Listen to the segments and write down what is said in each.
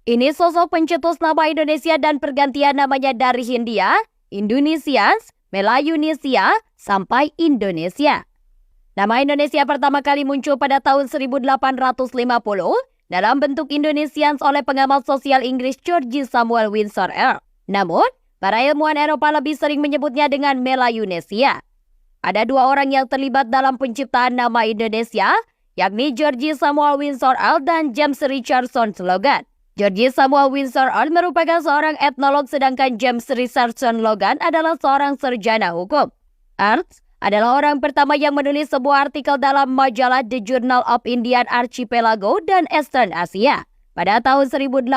Ini sosok pencetus nama Indonesia dan pergantian namanya dari Hindia, Indonesians, Melayunesia, sampai Indonesia. Nama Indonesia pertama kali muncul pada tahun 1850 dalam bentuk Indonesians oleh pengamat sosial Inggris George Samuel Windsor Earp. Namun, para ilmuwan Eropa lebih sering menyebutnya dengan Melayunesia. Ada dua orang yang terlibat dalam penciptaan nama Indonesia, yakni George Samuel Windsor Earp dan James Richardson Logan. George Samuel Windsor Earp merupakan seorang etnolog, sedangkan James Richardson Logan adalah seorang sarjana hukum. Earp adalah orang pertama yang menulis sebuah artikel dalam majalah The Journal of Indian Archipelago dan Eastern Asia pada tahun 1850.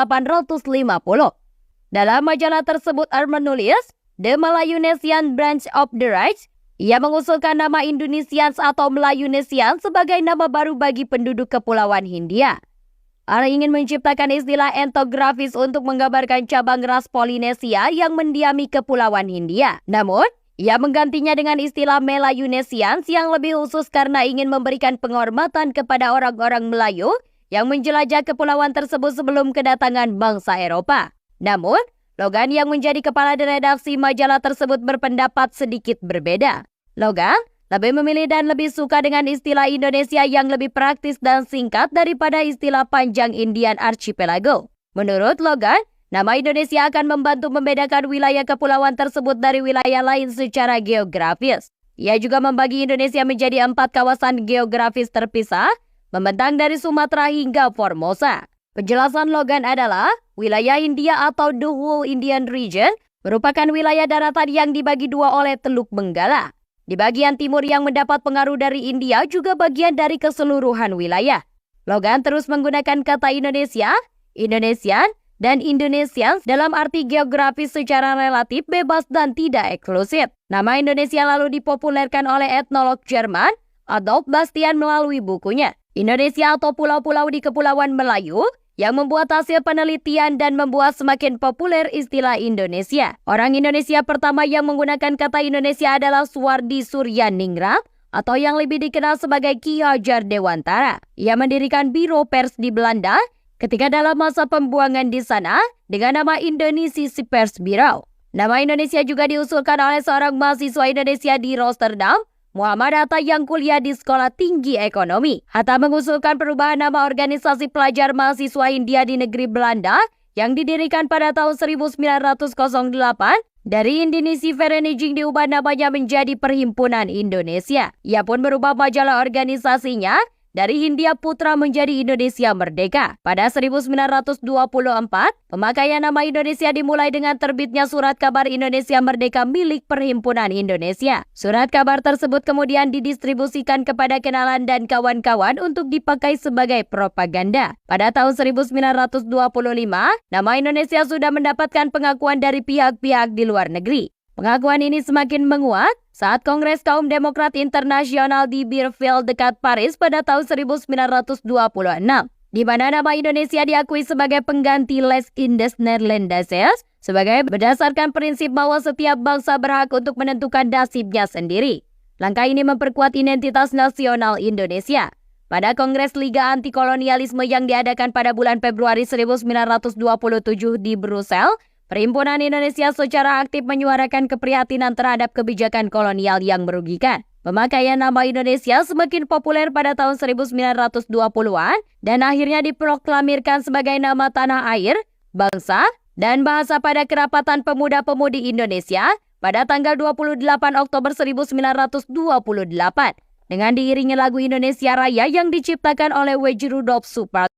Dalam majalah tersebut, Earp menulis The Melayunesian Branch of the Rights. Ia mengusulkan nama Indonesians atau Melayunesian sebagai nama baru bagi penduduk Kepulauan Hindia. Earp ingin menciptakan istilah etnografis untuk menggambarkan cabang ras Polinesia yang mendiami Kepulauan Hindia. Namun, ia menggantinya dengan istilah Melayunesians yang lebih khusus karena ingin memberikan penghormatan kepada orang-orang Melayu yang menjelajah kepulauan tersebut sebelum kedatangan bangsa Eropa. Namun, Logan yang menjadi kepala redaksi majalah tersebut berpendapat sedikit berbeda. Logan lebih memilih dan lebih suka dengan istilah Indonesia yang lebih praktis dan singkat daripada istilah panjang Indian Archipelago. Menurut Logan, nama Indonesia akan membantu membedakan wilayah kepulauan tersebut dari wilayah lain secara geografis. Ia juga membagi Indonesia menjadi 4 kawasan geografis terpisah, membentang dari Sumatera hingga Formosa. Penjelasan Logan adalah, wilayah India atau The Whole Indian Region merupakan wilayah daratan yang dibagi dua oleh Teluk Benggala. Di bagian timur yang mendapat pengaruh dari India juga bagian dari keseluruhan wilayah. Logan terus menggunakan kata Indonesia, Indonesian, dan Indonesians dalam arti geografis secara relatif bebas dan tidak eksklusif. Nama Indonesia lalu dipopulerkan oleh etnolog Jerman Adolf Bastian melalui bukunya Indonesia atau Pulau-Pulau di Kepulauan Melayu, yang membuat hasil penelitian dan membuat semakin populer istilah Indonesia. Orang Indonesia pertama yang menggunakan kata Indonesia adalah Suwardi Suryaningrat atau yang lebih dikenal sebagai Ki Hajar Dewantara. Ia mendirikan biro pers di Belanda ketika dalam masa pembuangan di sana dengan nama Indonesische Persbureau. Nama Indonesia juga diusulkan oleh seorang mahasiswa Indonesia di Rotterdam, Muhammad Hatta, yang kuliah di Sekolah Tinggi Ekonomi. Hatta mengusulkan perubahan nama organisasi pelajar mahasiswa India di negeri Belanda yang didirikan pada tahun 1908 dari Indonesian Vereniging diubah namanya menjadi Perhimpunan Indonesia. Ia pun merubah majalah organisasinya dari Hindia Putra menjadi Indonesia Merdeka. Pada 1924, pemakaian nama Indonesia dimulai dengan terbitnya Surat Kabar Indonesia Merdeka milik Perhimpunan Indonesia. Surat kabar tersebut kemudian didistribusikan kepada kenalan dan kawan-kawan untuk dipakai sebagai propaganda. Pada tahun 1925, nama Indonesia sudah mendapatkan pengakuan dari pihak-pihak di luar negeri. Pengakuan ini semakin menguat saat Kongres Kaum Demokrat Internasional di Bierville dekat Paris pada tahun 1926, di mana nama Indonesia diakui sebagai pengganti Les Indes Nederlandeses sebagai berdasarkan prinsip bahwa setiap bangsa berhak untuk menentukan nasibnya sendiri. Langkah ini memperkuat identitas nasional Indonesia. Pada Kongres Liga Anti-Kolonialisme yang diadakan pada bulan Februari 1927 di Brussels, Perhimpunan Indonesia secara aktif menyuarakan keprihatinan terhadap kebijakan kolonial yang merugikan. Pemakaian nama Indonesia semakin populer pada tahun 1920-an dan akhirnya diproklamirkan sebagai nama tanah air, bangsa, dan bahasa pada Kerapatan Pemuda-Pemudi Indonesia pada tanggal 28 Oktober 1928 dengan diiringi lagu Indonesia Raya yang diciptakan oleh W.J. Rudolph Supratman.